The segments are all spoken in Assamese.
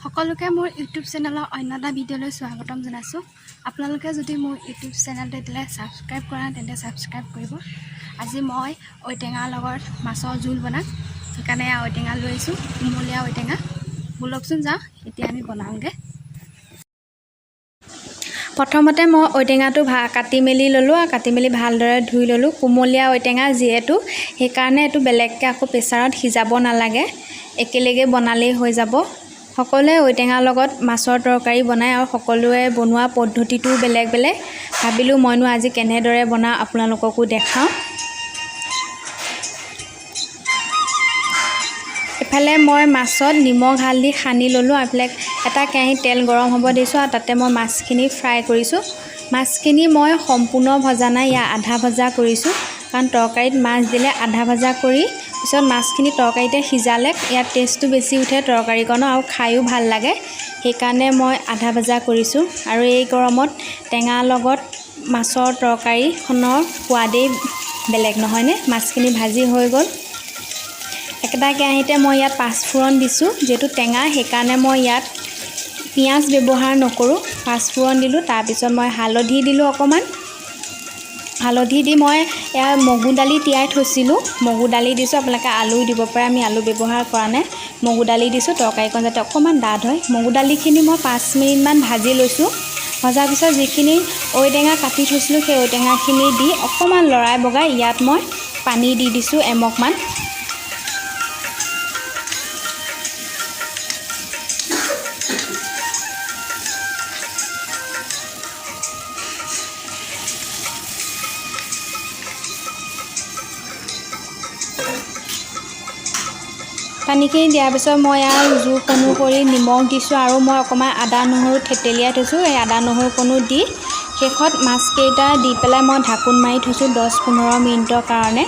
সকলোকে মোৰ ইউটিউব চেনেলৰ অন্য এটা ভিডিঅ'লৈ স্বাগতম জনাইছোঁ। আপোনালোকে যদি মোৰ ইউটিউব চেনেলটো এতিয়ালৈ ছাবস্ক্ৰাইব কৰা তেন্তে ছাবস্ক্ৰাইব কৰিব। আজি মই ঔটেঙাৰ লগত মাছৰ জোল বনাম, সেইকাৰণে ঔটেঙা লৈ আহিছোঁ, কুমলীয়া ঔটেঙা। ব'লকচোন যাওঁ, এতিয়া আমি বনাওঁগৈ। প্ৰথমতে মই ঔটেঙাটো কাটি মেলি ল'লোঁ আৰু কাটি মেলি ভালদৰে ধুই ল'লোঁ। কুমলীয়া ঔটেঙা যিহেতু, সেইকাৰণে এইটো বেলেগকৈ আকৌ প্ৰেছাৰত সিজাব নালাগে, একেলগে বনালেই হৈ যাব। সকলোৱে ঔটেঙাৰ লগত মাছৰ তৰকাৰী বনায় আৰু সকলোৱে বনোৱা পদ্ধতিটোও বেলেগ বেলেগ। ভাবিলোঁ মইনো আজি কেনেদৰে বনাওঁ আপোনালোককো দেখাওঁ। এফালে মই মাছত নিমখ হালধি সানি ল'লোঁ আৰু এইফালে এটা কেৰাহীত তেল গৰম হ'ব দিছোঁ আৰু তাতে মই মাছখিনি ফ্ৰাই কৰিছোঁ। মাছখিনি মই সম্পূৰ্ণ ভজা নাই, ইয়াৰ আধা ভজা কৰিছোঁ, কাৰণ তৰকাৰীত মাছ দিলে আধা ভজা কৰি পিছত মাছখিনি তৰকাৰীতে সিজালে ইয়াত টেষ্টটো বেছি উঠে তৰকাৰীকণৰ আৰু খায়ো ভাল লাগে, সেইকাৰণে মই আধা ভজা কৰিছোঁ। আৰু এই গৰমত টেঙাৰ লগত মাছৰ তৰকাৰীখনৰ সোৱাদেই বেলেগ নহয়নে। মাছখিনি ভাজি হৈ গ'ল। একেটা কেৰাহীতে মই ইয়াত পাঁচফোৰণ দিছোঁ, যিহেতু টেঙা সেইকাৰণে মই ইয়াত পিঁয়াজ ব্যৱহাৰ নকৰোঁ, পাঁচফোৰণ দিলোঁ। তাৰপিছত মই হালধি দিলোঁ অকণমান, হালধি দি মই ইয়াৰ মগু দালি তিয়াই থৈছিলোঁ, মগু দালি দিছোঁ। আপোনালোকে আলু দিব পাৰে, আমি আলু ব্যৱহাৰ কৰা নাই। মগু দালি দিছোঁ তৰকাৰীকণ যাতে অকণমান ডাঠ হয়। মগু দালিখিনি মই 5 মিনিটমান ভাজি লৈছোঁ। ভজাৰ পিছত যিখিনি ঔটেঙা কাটি থৈছিলোঁ সেই ঔটেঙাখিনি দি অকণমান লৰাই বগাই ইয়াত মই পানী দি দিছোঁ এমগমান। পানীখিনি দিয়াৰ পিছত মই ইয়াৰ জোখ অনুসৰি নিমখ দিছোঁ আৰু মই অকণমান আদা নহৰু থেতেলিয়াই থৈছোঁ। এই আদা নহৰুকণো দি শেষত মাছকেইটা দি পেলাই মই ঢাকোন মাৰি থৈছোঁ 10-15 মিনিটৰ কাৰণে।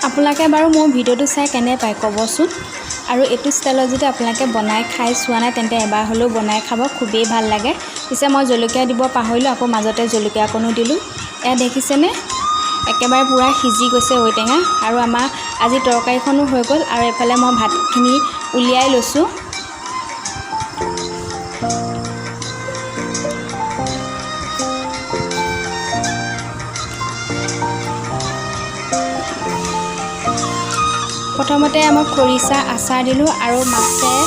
আপোনালোকে বাৰু মোৰ ভিডিঅ'টো চাই কেনে পায় ক'বচোন। আৰু এইটো ষ্টাইলত যদি আপোনালোকে বনাই খাই চোৱা নাই তেন্তে এবাৰ হ'লেও বনাই খাব, খুবেই ভাল লাগে। পিছে মই জলকীয়া দিব পাহৰিলোঁ, আকৌ মাজতে জলকীয়া অকণো দিলোঁ। এয়া দেখিছেনে, একেবাৰে পূৰা সিজি গৈছে ঔটেঙা। আৰু আমাৰ আজি তৰকাৰীখনো হৈ গ'ল আৰু এফালে মই ভাতখিনি উলিয়াই লৈছোঁ। প্ৰথমতে মই খৰিচা আচাৰ দিলোঁ আৰু মাছেৰ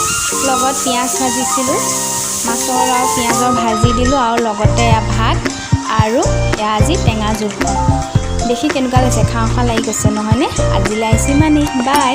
লগত পিঁয়াজ ভাজিছিলোঁ, মাছৰ আৰু পিঁয়াজৰ ভাজি দিলোঁ আৰু লগতে ভাত আৰু এয়া আজি টেঙা জোল। দেখি কেনেকুৱা লাগিছে, খাওঁ খাওঁ লাগি গৈছে নহয়নে। আজিলৈ আহিছোঁ ইমানেই, বাই।